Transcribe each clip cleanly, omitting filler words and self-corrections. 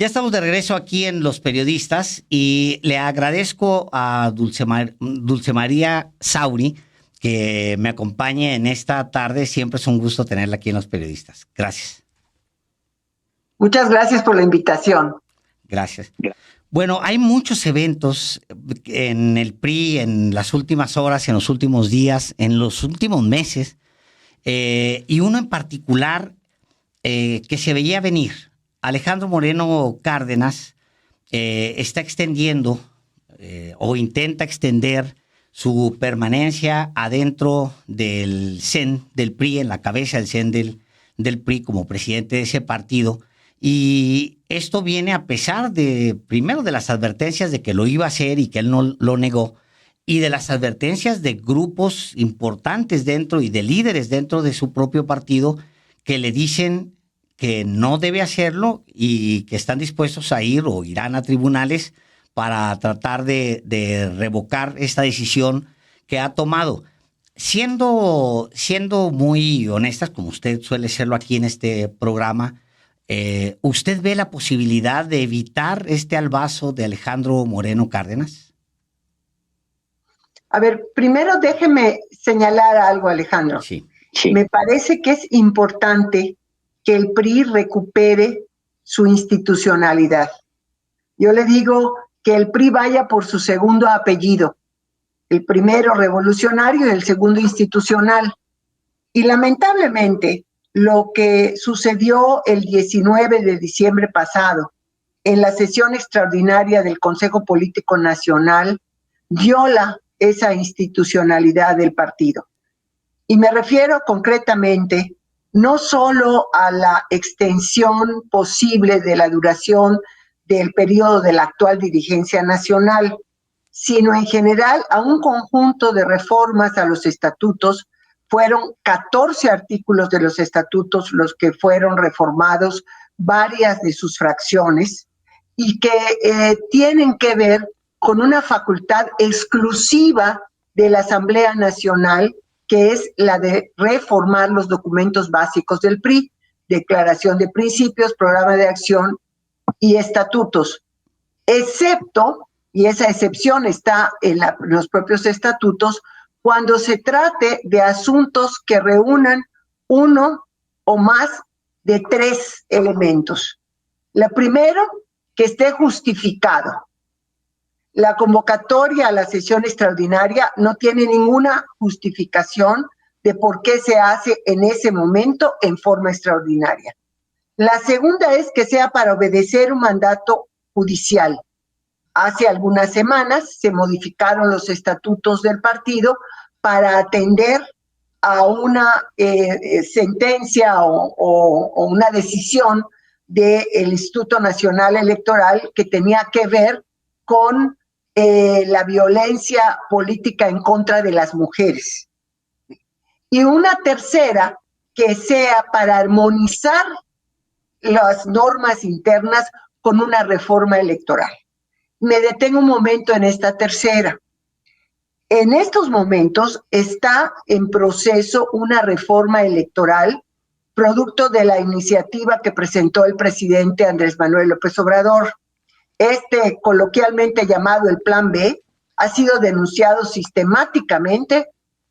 Ya estamos de regreso aquí en Los Periodistas y le agradezco a Dulce María Sauri que me acompañe en esta tarde. Siempre es un gusto tenerla aquí en Los Periodistas. Gracias. Muchas gracias por la invitación. Gracias. Bueno, hay muchos eventos en el PRI en las últimas horas, en los últimos días, en los últimos meses, y uno en particular que se veía venir. Alejandro Moreno Cárdenas está extendiendo o intenta extender su permanencia adentro del CEN del PRI, en la cabeza del CEN del PRI como presidente de ese partido. Y esto viene a pesar de, primero, de las advertencias de que lo iba a hacer y que él no lo negó, y de las advertencias de grupos importantes dentro y de líderes dentro de su propio partido que le dicen que no debe hacerlo y que están dispuestos a ir o irán a tribunales para tratar de revocar esta decisión que ha tomado. Siendo muy honestas, como usted suele serlo aquí en este programa, ¿usted ve la posibilidad de evitar este albazo de Alejandro Moreno Cárdenas? A ver, primero déjeme señalar algo, Alejandro. Sí. Me parece que es importante que el PRI recupere su institucionalidad. Yo le digo que el PRI vaya por su segundo apellido, el primero revolucionario y el segundo institucional. Y lamentablemente, lo que sucedió el 19 de diciembre pasado en la sesión extraordinaria del Consejo Político Nacional viola esa institucionalidad del partido. Y me refiero concretamente no solo a la extensión posible de la duración del periodo de la actual dirigencia nacional, sino en general a un conjunto de reformas a los estatutos. Fueron 14 artículos de los estatutos los que fueron reformados, varias de sus fracciones, y que tienen que ver con una facultad exclusiva de la Asamblea Nacional, que es la de reformar los documentos básicos del PRI, declaración de principios, programa de acción y estatutos, excepto, y esa excepción está en los propios estatutos, cuando se trate de asuntos que reúnan uno o más de 3 elementos. Lo primero, que esté justificado. La convocatoria a la sesión extraordinaria no tiene ninguna justificación de por qué se hace en ese momento en forma extraordinaria. La segunda es que sea para obedecer un mandato judicial. Hace algunas semanas se modificaron los estatutos del partido para atender a una sentencia o una decisión del Instituto Nacional Electoral que tenía que ver con la violencia política en contra de las mujeres. Y una tercera que sea para armonizar las normas internas con una reforma electoral. Me detengo un momento en esta tercera. En estos momentos está en proceso una reforma electoral producto de la iniciativa que presentó el presidente Andrés Manuel López Obrador. Este, coloquialmente llamado el Plan B, ha sido denunciado sistemáticamente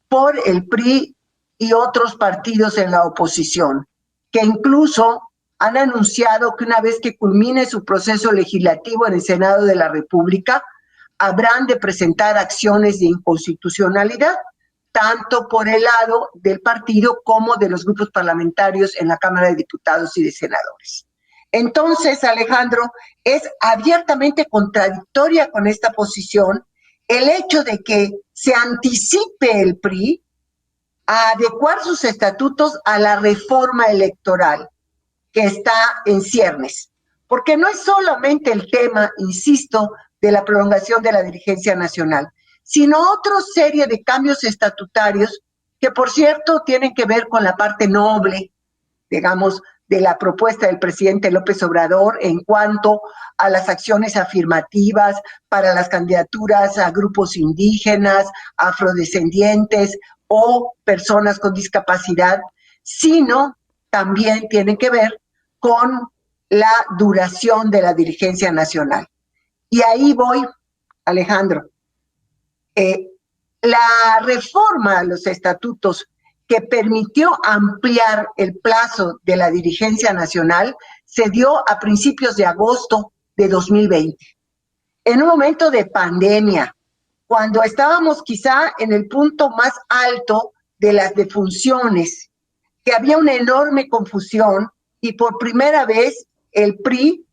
por el PRI y otros partidos en la oposición, que incluso han anunciado que una vez que culmine su proceso legislativo en el Senado de la República, habrán de presentar acciones de inconstitucionalidad, tanto por el lado del partido como de los grupos parlamentarios en la Cámara de Diputados y de Senadores. Entonces, Alejandro, es abiertamente contradictoria con esta posición el hecho de que se anticipe el PRI a adecuar sus estatutos a la reforma electoral que está en ciernes. Porque no es solamente el tema, insisto, de la prolongación de la dirigencia nacional, sino otra serie de cambios estatutarios que, por cierto, tienen que ver con la parte noble, digamos, de la propuesta del presidente López Obrador en cuanto a las acciones afirmativas para las candidaturas a grupos indígenas, afrodescendientes o personas con discapacidad, sino también tienen que ver con la duración de la dirigencia nacional. Y ahí voy, Alejandro. La reforma a los estatutos que permitió ampliar el plazo de la dirigencia nacional se dio a principios de agosto de 2020, en un momento de pandemia, cuando estábamos quizá en el punto más alto de las defunciones, que había una enorme confusión y por primera vez el PRI,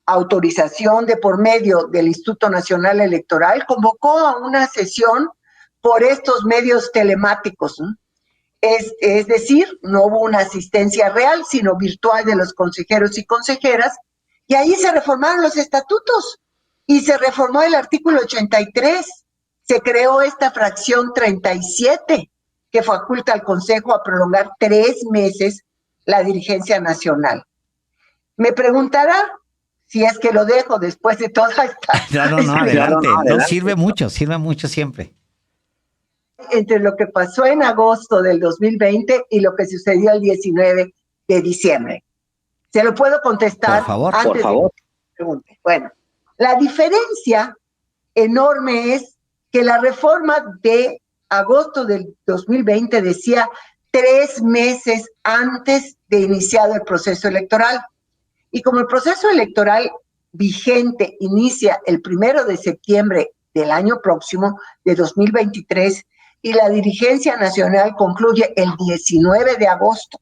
autorización de por medio del Instituto Nacional Electoral, convocó a una sesión por estos medios telemáticos, ¿no? Es decir, no hubo una asistencia real, sino virtual de los consejeros y consejeras, y ahí se reformaron los estatutos, y se reformó el artículo 83, se creó esta fracción 37, que faculta al Consejo a prolongar 3 meses la dirigencia nacional. Me preguntará si es que lo dejo después de toda esta... No, adelante. No, sirve mucho siempre. Entre lo que pasó en agosto del 2020 y lo que sucedió el 19 de diciembre. ¿Se lo puedo contestar? Por favor. Por favor. Pregunte. Bueno, la diferencia enorme es que la reforma de agosto del 2020 decía 3 meses antes de iniciado el proceso electoral. Y como el proceso electoral vigente inicia el 1 de septiembre del año próximo, de 2023, y la dirigencia nacional concluye el 19 de agosto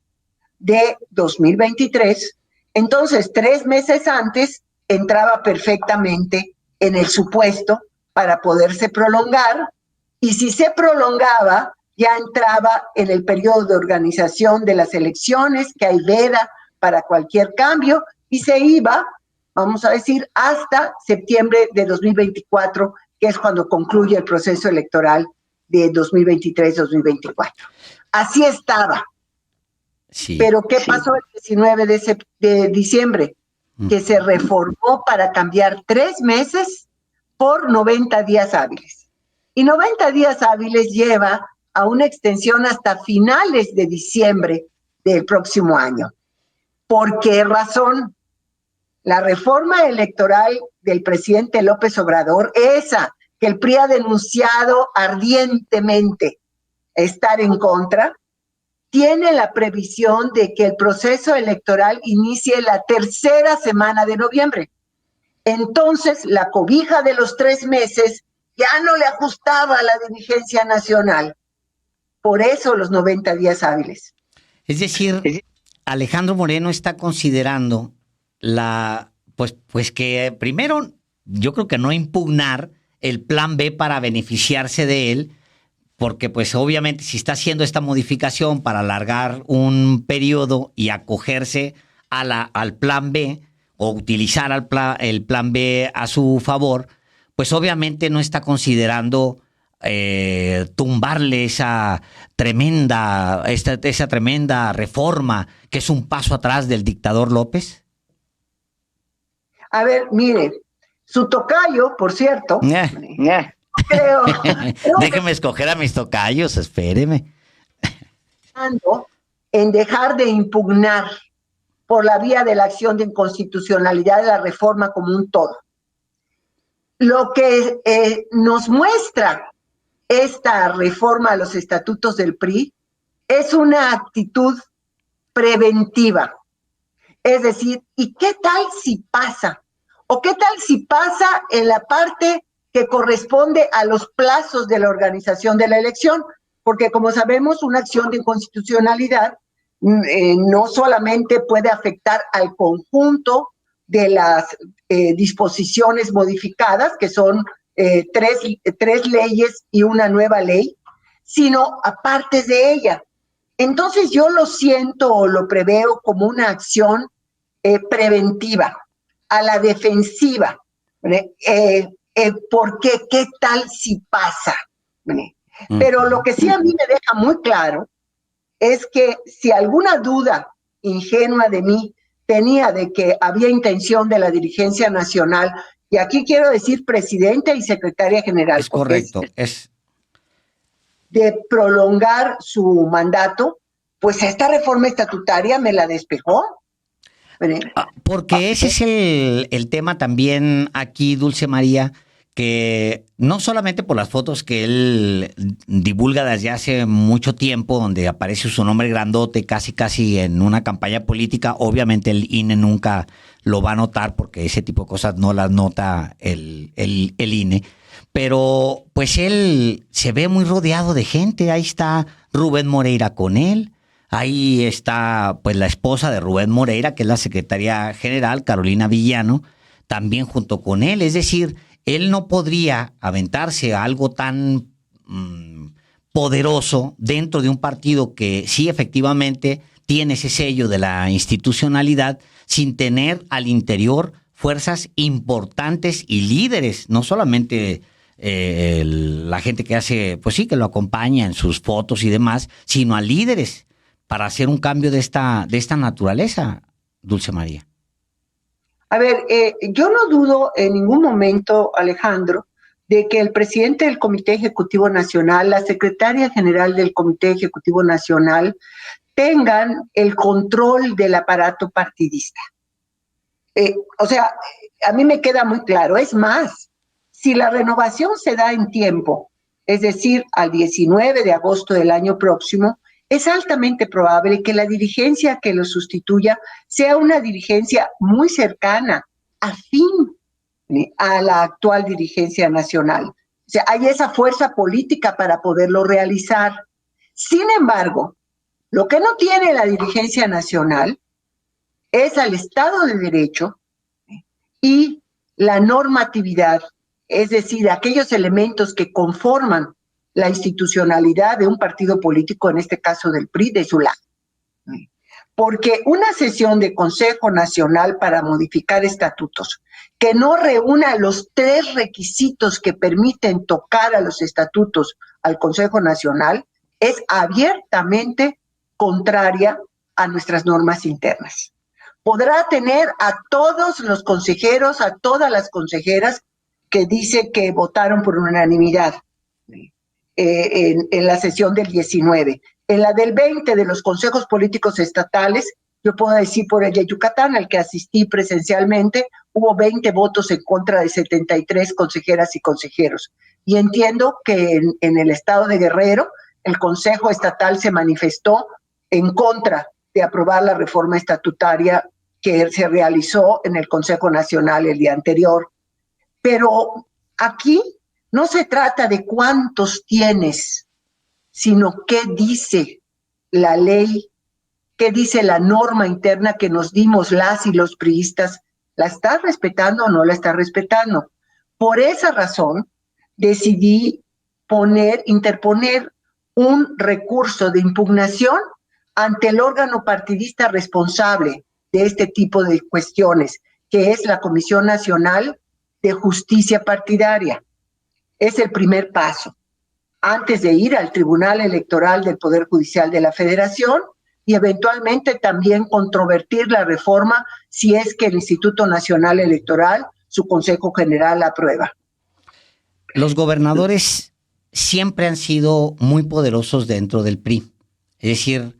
de 2023, entonces 3 meses antes entraba perfectamente en el supuesto para poderse prolongar, y si se prolongaba, ya entraba en el periodo de organización de las elecciones, que hay veda para cualquier cambio, y se iba, vamos a decir, hasta septiembre de 2024, que es cuando concluye el proceso electoral de 2023-2024. Así estaba. Sí. Pero ¿qué pasó el 19 de diciembre? Que se reformó para cambiar 3 meses por 90 días hábiles. Y 90 días hábiles lleva a una extensión hasta finales de diciembre del próximo año. ¿Por qué razón? La reforma electoral del presidente López Obrador, esa que el PRI ha denunciado ardientemente estar en contra, tiene la previsión de que el proceso electoral inicie la 3ª semana de noviembre. Entonces, la cobija de los 3 meses ya no le ajustaba a la dirigencia nacional. Por eso los 90 días hábiles. Es decir, Alejandro Moreno está considerando pues que primero, yo creo que no impugnar el plan B para beneficiarse de él, porque pues obviamente si está haciendo esta modificación para alargar un periodo y acogerse al plan B o utilizar el plan B a su favor, pues obviamente no está considerando tumbarle esa tremenda reforma que es un paso atrás del dictador López. A ver, mire, su tocayo, por cierto, creo déjeme escoger a mis tocayos, espéreme. En dejar de impugnar por la vía de la acción de inconstitucionalidad de la reforma como un todo. Lo que nos muestra esta reforma a los estatutos del PRI es una actitud preventiva. Es decir, ¿y qué tal si pasa? ¿O qué tal si pasa en la parte que corresponde a los plazos de la organización de la elección? Porque como sabemos, una acción de inconstitucionalidad no solamente puede afectar al conjunto de las disposiciones modificadas, que son tres leyes y una nueva ley, sino a partes de ella. Entonces yo lo siento o lo preveo como una acción preventiva, a la defensiva, porque ¿qué tal si pasa? Pero lo que sí a mí me deja muy claro es que si alguna duda ingenua de mí tenía de que había intención de la dirigencia nacional, y aquí quiero decir presidenta y secretaria general, es correcto, es de prolongar su mandato, pues esta reforma estatutaria me la despejó. Porque ese es el tema también aquí, Dulce María, que no solamente por las fotos que él divulga desde hace mucho tiempo, donde aparece su nombre grandote, casi en una campaña política, obviamente el INE nunca lo va a notar porque ese tipo de cosas no las nota el INE, pero pues él se ve muy rodeado de gente. Ahí está Rubén Moreira con él. Ahí está pues la esposa de Rubén Moreira, que es la secretaria general, Carolina Villano, también junto con él. Es decir, él no podría aventarse a algo tan poderoso dentro de un partido que sí efectivamente tiene ese sello de la institucionalidad, sin tener al interior fuerzas importantes y líderes, no solamente la gente que hace, pues sí, que lo acompaña en sus fotos y demás, sino a líderes para hacer un cambio de esta naturaleza, Dulce María. A ver, yo no dudo en ningún momento, Alejandro, de que el presidente del Comité Ejecutivo Nacional, la secretaria general del Comité Ejecutivo Nacional, tengan el control del aparato partidista. O sea, a mí me queda muy claro. Es más, si la renovación se da en tiempo, es decir, al 19 de agosto del año próximo, es altamente probable que la dirigencia que lo sustituya sea una dirigencia muy cercana, afín a la actual dirigencia nacional. O sea, hay esa fuerza política para poderlo realizar. Sin embargo, lo que no tiene la dirigencia nacional es al Estado de Derecho y la normatividad, es decir, aquellos elementos que conforman la institucionalidad de un partido político, en este caso del PRI, de su lado. Porque una sesión de Consejo Nacional para modificar estatutos que no reúna los 3 requisitos que permiten tocar a los estatutos al Consejo Nacional es abiertamente contraria a nuestras normas internas. Podrá tener a todos los consejeros, a todas las consejeras que dice que votaron por unanimidad en la sesión del 19. En la del 20 de los consejos políticos estatales, yo puedo decir por el de Yucatán, al que asistí presencialmente, hubo 20 votos en contra de 73 consejeras y consejeros. Y entiendo que en el estado de Guerrero, el Consejo Estatal se manifestó en contra de aprobar la reforma estatutaria que se realizó en el Consejo Nacional el día anterior. Pero aquí no se trata de cuántos tienes, sino qué dice la ley, qué dice la norma interna que nos dimos las y los priistas. ¿La estás respetando o no la estás respetando? Por esa razón decidí interponer un recurso de impugnación ante el órgano partidista responsable de este tipo de cuestiones, que es la Comisión Nacional de Justicia Partidaria. Es el primer paso, antes de ir al Tribunal Electoral del Poder Judicial de la Federación y eventualmente también controvertir la reforma si es que el Instituto Nacional Electoral, su Consejo General, la aprueba. Los gobernadores siempre han sido muy poderosos dentro del PRI. Es decir,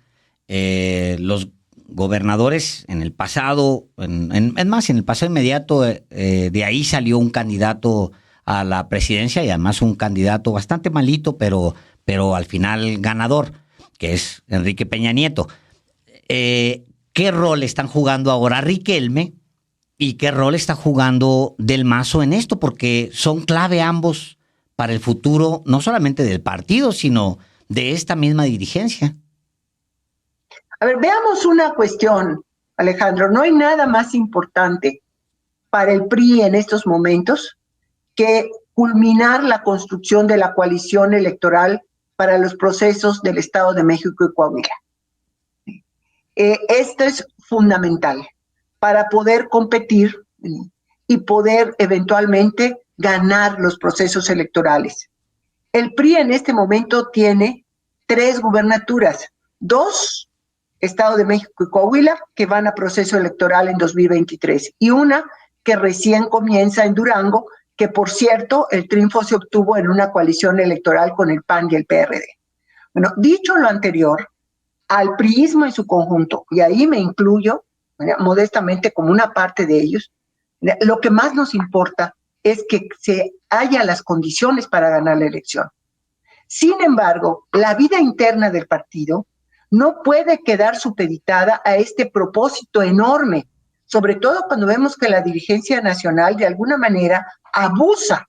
los gobernadores en el pasado, es más, en el pasado inmediato, de ahí salió un candidato a la presidencia y además un candidato bastante malito, pero al final ganador, que es Enrique Peña Nieto. ¿Qué rol están jugando ahora Riquelme y qué rol está jugando Del Mazo en esto? Porque son clave ambos para el futuro, no solamente del partido, sino de esta misma dirigencia. A ver, veamos una cuestión, Alejandro. No hay nada más importante para el PRI en estos momentos que culminar la construcción de la coalición electoral para los procesos del Estado de México y Coahuila. Esto es fundamental para poder competir y poder eventualmente ganar los procesos electorales. El PRI en este momento tiene 3 gubernaturas, 2, Estado de México y Coahuila, que van a proceso electoral en 2023, y una que recién comienza en Durango, que por cierto, el triunfo se obtuvo en una coalición electoral con el PAN y el PRD. Bueno, dicho lo anterior, al priismo en su conjunto, y ahí me incluyo, modestamente como una parte de ellos, lo que más nos importa es que se haya las condiciones para ganar la elección. Sin embargo, la vida interna del partido no puede quedar supeditada a este propósito enorme, sobre todo cuando vemos que la dirigencia nacional de alguna manera abusa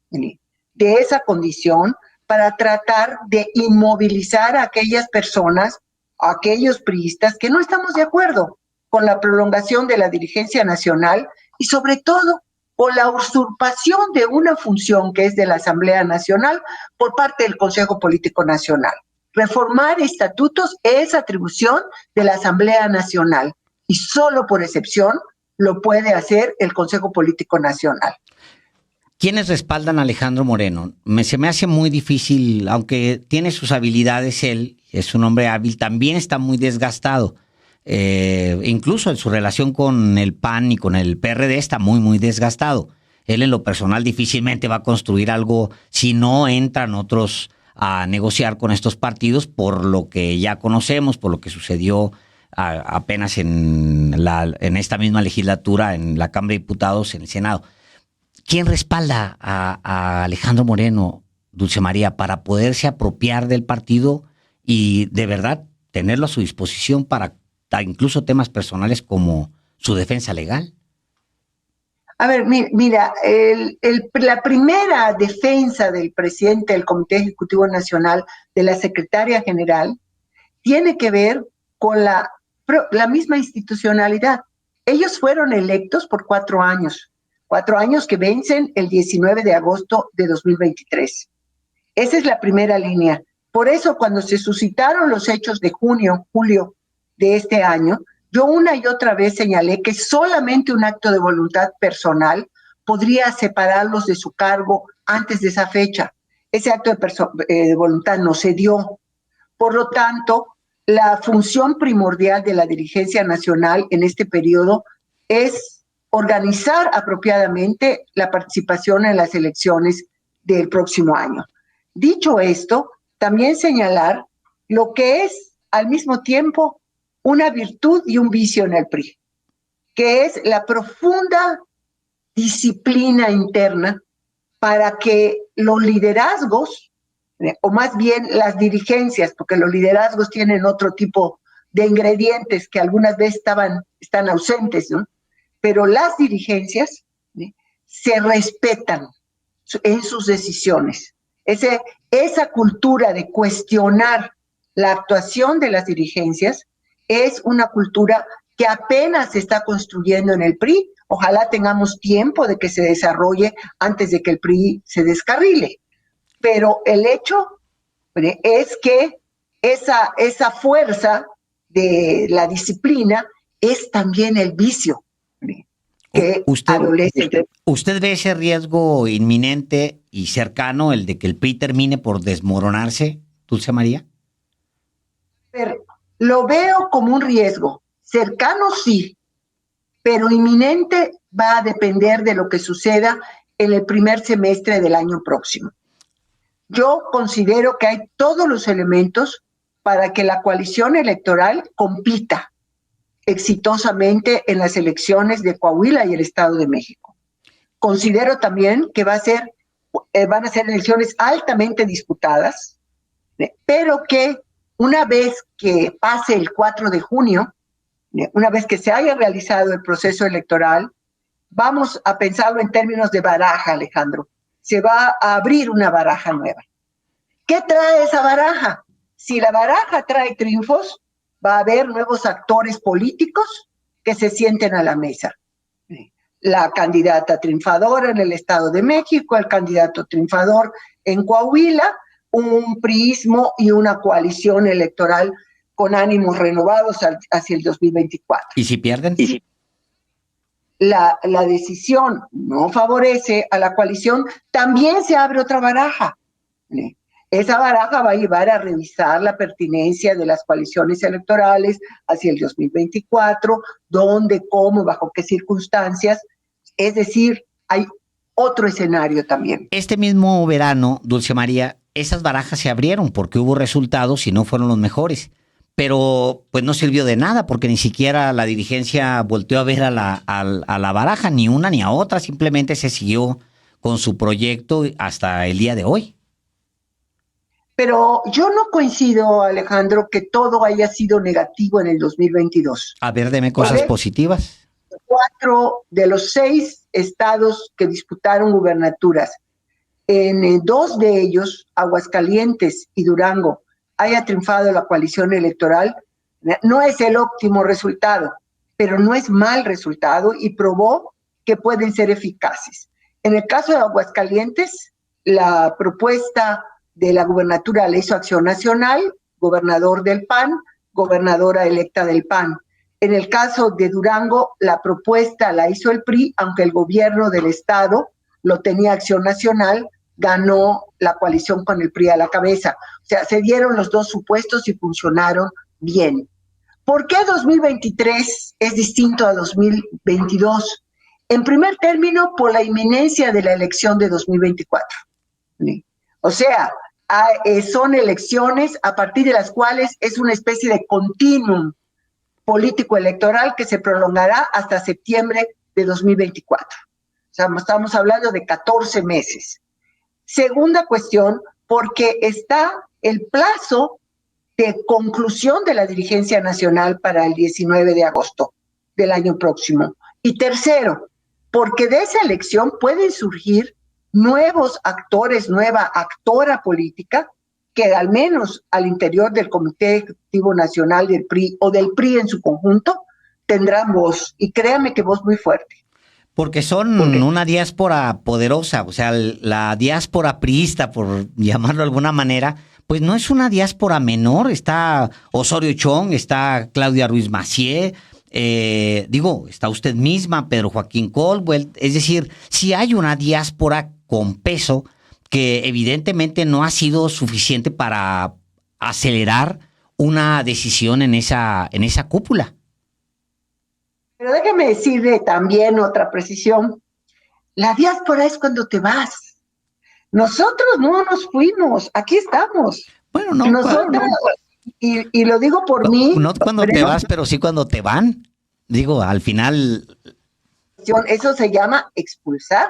de esa condición para tratar de inmovilizar a aquellas personas, a aquellos priistas que no estamos de acuerdo con la prolongación de la dirigencia nacional y sobre todo con la usurpación de una función que es de la Asamblea Nacional por parte del Consejo Político Nacional. Reformar estatutos es atribución de la Asamblea Nacional y solo por excepción lo puede hacer el Consejo Político Nacional. ¿Quiénes respaldan a Alejandro Moreno? Se me hace muy difícil, aunque tiene sus habilidades él, es un hombre hábil, también está muy desgastado. Incluso en su relación con el PAN y con el PRD está muy, muy desgastado. Él en lo personal difícilmente va a construir algo si no entran otros a negociar con estos partidos por lo que ya conocemos, por lo que sucedió apenas en esta misma legislatura, en la Cámara de Diputados, en el Senado. ¿Quién respalda a Alejandro Moreno, Dulce María, para poderse apropiar del partido y de verdad tenerlo a su disposición para incluso temas personales como su defensa legal? A ver, mira, la primera defensa del presidente del Comité Ejecutivo Nacional, de la secretaria general, tiene que ver con la misma institucionalidad. Ellos fueron electos por 4 años que vencen el 19 de agosto de 2023. Esa es la primera línea. Por eso, cuando se suscitaron los hechos de julio de este año, yo una y otra vez señalé que solamente un acto de voluntad personal podría separarlos de su cargo antes de esa fecha. Ese acto de voluntad no se dio. Por lo tanto, la función primordial de la dirigencia nacional en este periodo es organizar apropiadamente la participación en las elecciones del próximo año. Dicho esto, también señalar lo que es al mismo tiempo una virtud y un vicio en el PRI, que es la profunda disciplina interna para que los liderazgos, o más bien las dirigencias, porque los liderazgos tienen otro tipo de ingredientes que algunas veces están ausentes, ¿no? Pero las dirigencias se respetan en sus decisiones. Esa cultura de cuestionar la actuación de las dirigencias es una cultura que apenas se está construyendo en el PRI. Ojalá tengamos tiempo de que se desarrolle antes de que el PRI se descarrile. Pero el hecho es que esa fuerza de la disciplina es también el vicio que adolece. ¿Usted ve ese riesgo inminente y cercano, el de que el PRI termine por desmoronarse, Dulce María? Lo veo como un riesgo. Cercano sí, pero inminente va a depender de lo que suceda en el primer semestre del año próximo. Yo considero que hay todos los elementos para que la coalición electoral compita exitosamente en las elecciones de Coahuila y el Estado de México. Considero también que van a ser elecciones altamente disputadas, pero que una vez que pase el 4 de junio, una vez que se haya realizado el proceso electoral, vamos a pensarlo en términos de baraja, Alejandro. Se va a abrir una baraja nueva. ¿Qué trae esa baraja? Si la baraja trae triunfos, va a haber nuevos actores políticos que se sienten a la mesa. La candidata triunfadora en el Estado de México, el candidato triunfador en Coahuila, un priismo y una coalición electoral con ánimos renovados hacia el 2024. ¿Y si pierden? La decisión no favorece a la coalición, también se abre otra baraja. Esa baraja va a llevar a revisar la pertinencia de las coaliciones electorales hacia el 2024, dónde, cómo, bajo qué circunstancias. Es decir, hay otro escenario también. Este mismo verano, Dulce María, esas barajas se abrieron porque hubo resultados y no fueron los mejores. pero pues no sirvió de nada porque ni siquiera la dirigencia volteó a ver a la baraja, ni una ni a otra, simplemente se siguió con su proyecto hasta el día de hoy. Pero yo no coincido, Alejandro, que todo haya sido negativo en el 2022. A ver, deme cosas positivas. 4 de los 6 estados que disputaron gubernaturas, en 2 de ellos, Aguascalientes y Durango, haya triunfado la coalición electoral, no es el óptimo resultado, pero no es mal resultado y probó que pueden ser eficaces. En el caso de Aguascalientes, la propuesta de la gubernatura la hizo Acción Nacional, gobernador del PAN, gobernadora electa del PAN. En el caso de Durango, la propuesta la hizo el PRI, aunque el gobierno del estado lo tenía Acción Nacional, ganó la coalición con el PRI a la cabeza. O sea, se dieron los dos supuestos y funcionaron bien. ¿Por qué 2023 es distinto a 2022? En primer término, por la inminencia de la elección de 2024. O sea, son elecciones a partir de las cuales es una especie de continuum político electoral que se prolongará hasta septiembre de 2024. O sea, estamos hablando de 14 meses. Segunda cuestión, porque está el plazo de conclusión de la dirigencia nacional para el 19 de agosto del año próximo. Y tercero, porque de esa elección pueden surgir nuevos actores, nueva actora política, que al menos al interior del Comité Ejecutivo Nacional del PRI o del PRI en su conjunto, tendrán voz, y créame que voz muy fuerte. Porque son una diáspora poderosa, o sea, la diáspora priista, por llamarlo de alguna manera, pues no es una diáspora menor. Está Osorio Chong, está Claudia Ruiz Massieu, está usted misma, Pedro Joaquín Caldwell. Es decir, sí hay una diáspora con peso que evidentemente no ha sido suficiente para acelerar una decisión en esa cúpula. Pero déjeme decirle también otra precisión. La diáspora es cuando te vas. Nosotros no nos fuimos, aquí estamos. Bueno, no. Nosotros, no. Y lo digo por mí. No cuando te vas, pero sí cuando te van. Digo, al final. Eso se llama expulsar.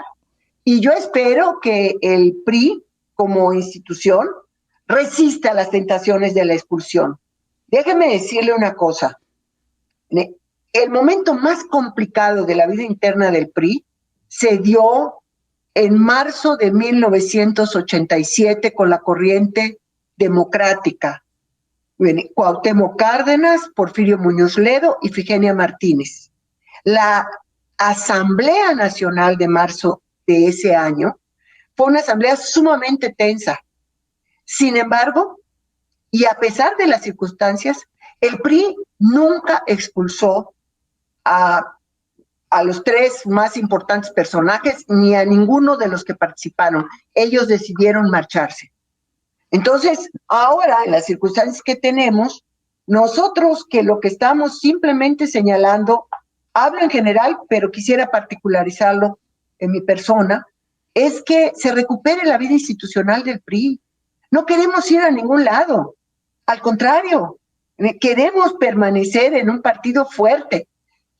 Y yo espero que el PRI, como institución, resista las tentaciones de la expulsión. Déjeme decirle una cosa. El momento más complicado de la vida interna del PRI se dio en marzo de 1987 con la corriente democrática. Cuauhtémoc Cárdenas, Porfirio Muñoz Ledo y Ifigenia Martínez. La Asamblea Nacional de marzo de ese año fue una asamblea sumamente tensa. Sin embargo, y a pesar de las circunstancias, el PRI nunca expulsó a los 3 más importantes personajes, ni a ninguno de los que participaron. Ellos decidieron marcharse. Entonces, ahora, en las circunstancias que tenemos, nosotros que lo que estamos simplemente señalando, hablo en general, pero quisiera particularizarlo en mi persona, es que se recupere la vida institucional del PRI. No queremos ir a ningún lado. Al contrario, queremos permanecer en un partido fuerte,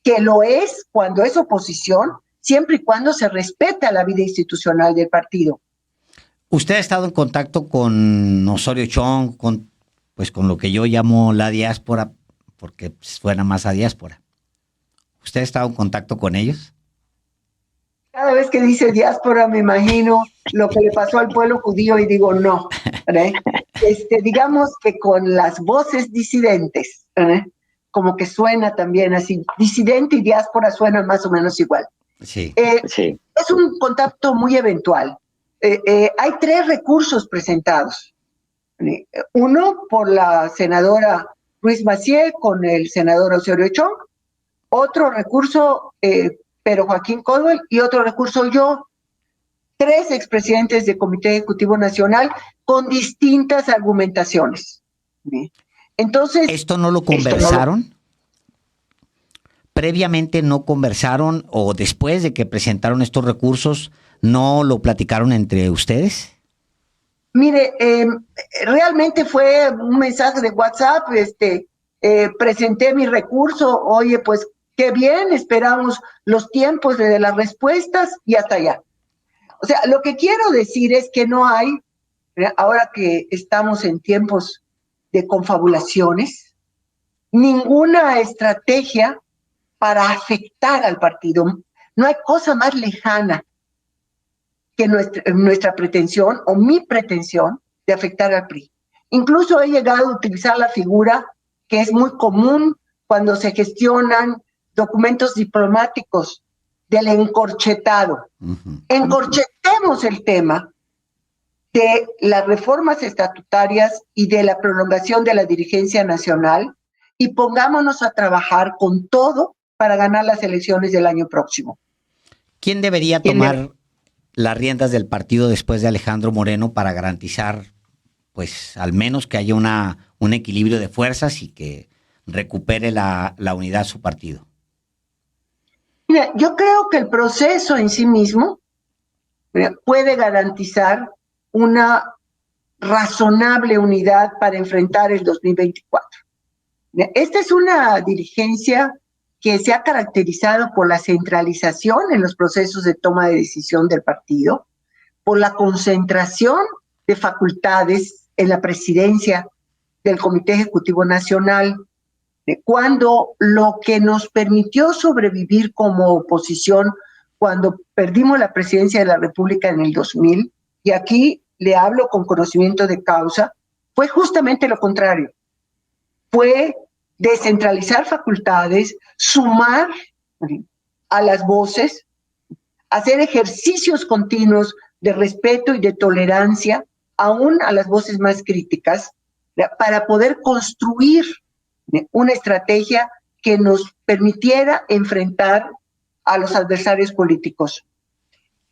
que lo es cuando es oposición, siempre y cuando se respeta la vida institucional del partido. ¿Usted ha estado en contacto con Osorio Chong, con lo que yo llamo la diáspora, porque suena más a diáspora? ¿Usted ha estado en contacto con ellos? Cada vez que dice diáspora me imagino lo que le pasó al pueblo judío y digo no. Digamos que con las voces disidentes, como que suena también así, disidente y diáspora suenan más o menos igual. Sí. Sí. Es un contacto muy eventual. Hay 3 recursos presentados. Uno por la senadora Ruiz Massieu con el senador Osorio Chong, otro recurso Pedro Joaquín Caldwell y otro recurso yo. 3 expresidentes del Comité Ejecutivo Nacional con distintas argumentaciones. Entonces, ¿esto no lo conversaron? ¿Previamente no conversaron o después de que presentaron estos recursos no lo platicaron entre ustedes? Mire, realmente fue un mensaje de WhatsApp, presenté mi recurso, oye, pues qué bien, esperamos los tiempos de las respuestas y hasta allá. O sea, lo que quiero decir es que no hay, ahora que estamos en tiempos de confabulaciones, ninguna estrategia para afectar al partido. No hay cosa más lejana que nuestra pretensión o mi pretensión de afectar al PRI. Incluso he llegado a utilizar la figura que es muy común cuando se gestionan documentos diplomáticos del encorchetado. Encorchetemos el tema de las reformas estatutarias y de la prolongación de la dirigencia nacional y pongámonos a trabajar con todo para ganar las elecciones del año próximo. ¿Quién debería tomar las riendas del partido después de Alejandro Moreno para garantizar, pues, al menos que haya un equilibrio de fuerzas y que recupere la unidad de su partido? Mira, yo creo que el proceso en sí mismo puede garantizar una razonable unidad para enfrentar el 2024. Esta es una dirigencia que se ha caracterizado por la centralización en los procesos de toma de decisión del partido, por la concentración de facultades en la presidencia del Comité Ejecutivo Nacional, cuando lo que nos permitió sobrevivir como oposición cuando perdimos la presidencia de la República en el 2000, y aquí le hablo con conocimiento de causa, fue justamente lo contrario. Fue descentralizar facultades, sumar a las voces, hacer ejercicios continuos de respeto y de tolerancia, aún a las voces más críticas, para poder construir una estrategia que nos permitiera enfrentar a los adversarios políticos.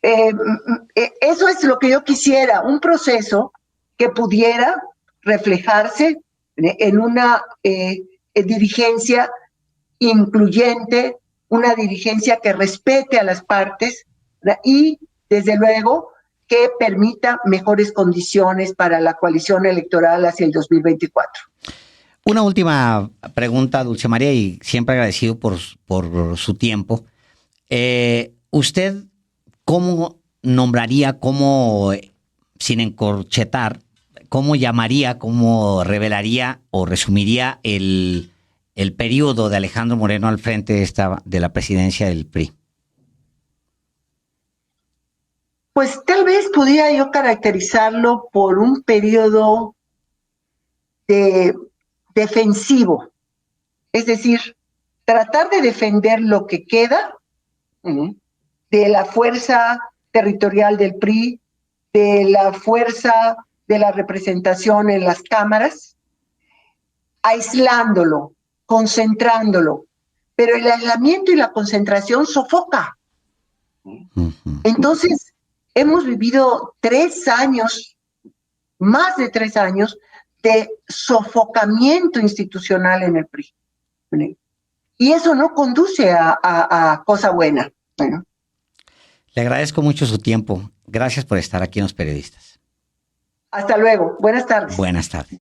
Eso es lo que yo quisiera, un proceso que pudiera reflejarse en una dirigencia incluyente, una dirigencia que respete a las partes, ¿verdad? Y, desde luego, que permita mejores condiciones para la coalición electoral hacia el 2024. Una última pregunta, Dulce María, y siempre agradecido por su tiempo. ¿Usted cómo nombraría, sin encorchetar, cómo llamaría, cómo revelaría o resumiría el periodo de Alejandro Moreno al frente de la presidencia del PRI? Pues tal vez podría yo caracterizarlo por un periodo defensivo, es decir, tratar de defender lo que queda de la fuerza territorial del PRI, de la fuerza de la representación en las cámaras, aislándolo, concentrándolo, pero el aislamiento y la concentración sofoca. Entonces, hemos vivido 3 años, más de 3 años, de sofocamiento institucional en el PRI. Y eso no conduce a cosa buena. Bueno. Le agradezco mucho su tiempo. Gracias por estar aquí en Los Periodistas. Hasta luego. Buenas tardes. Buenas tardes.